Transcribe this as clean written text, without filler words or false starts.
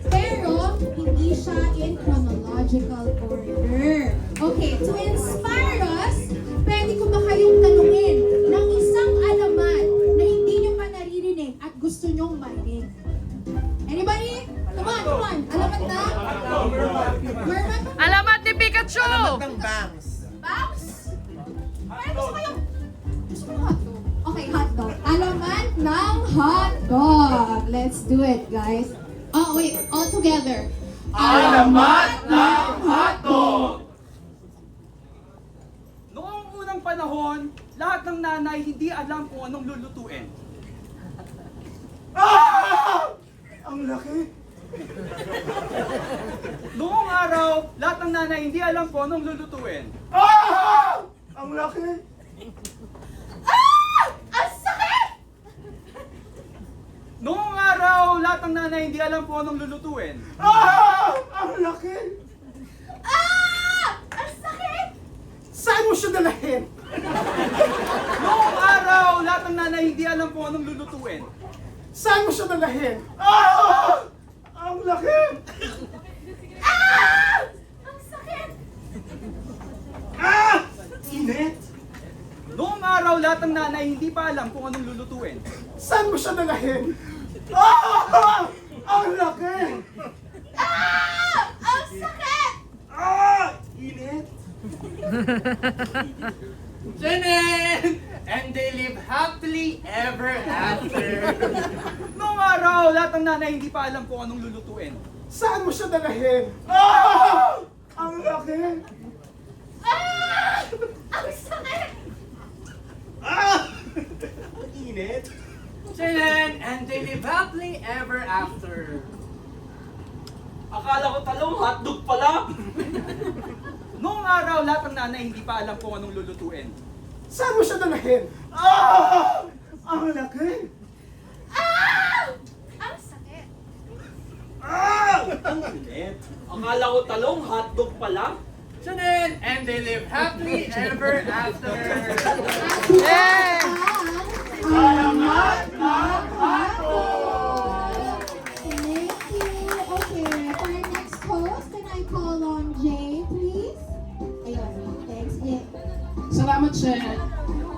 Pero, hindi siya in chronological order. Okay, to inspire us, pwede ko ba kayong tanungin ng isang alamat na hindi nyo pa naririnig at gusto nyong marinig? Anybody? Come on. Alamat na? Merman? Alamat ni Pikachu! Alamat ng bangs. Bangs? Parang gusto ko yung hotdog. Okay, hotdog. Alamat ng hotdog. Let's do it, guys. Oh, wait. All together. Alamat ng hotdog! Noong unang panahon, lahat ng nanay hindi alam kung anong lulutuin. Ang laki! Noong araw, lahat ng nanay hindi alam kung anong lulutuin. Ang laki! Ang sakit! Noong araw, lahat ng nanay hindi alam kung anong lulutuin. Ang laki! Ang sakit! Saan mo siya dalahin? Noong araw, lahat ng nanay hindi alam kung anong lulutuin. Saan mo siya dalahin? Ang laki! Ang sakit! Init! Noong araw, lahat ng nanay hindi pa alam kung anong lulutuin. Saan mo siya dalahin? Ang laki! Ang sakit! Init! Janet! And they live happily ever after. Noong araw, lahat ng nanay hindi pa alam kung anong lulutuin. Saan mo siya dalahin? Ang laki! Ang sakit! Init! Janet! And they live happily ever after. Akala ko talong hotdog pala. Noong araw, lahat ng nanay hindi pa alam kung anong lulutuin. Saan mo siya dalahin? Ang laki! Ang sakit! Ang init! Akala ko talong hotdog pala. Janet! And they live happily ever after. Yay! Alamat ng hotdog! Thank you. Okay, for our next host, can I call on Jay, please? Ayun, thanks, Jay. Salamat, Shen.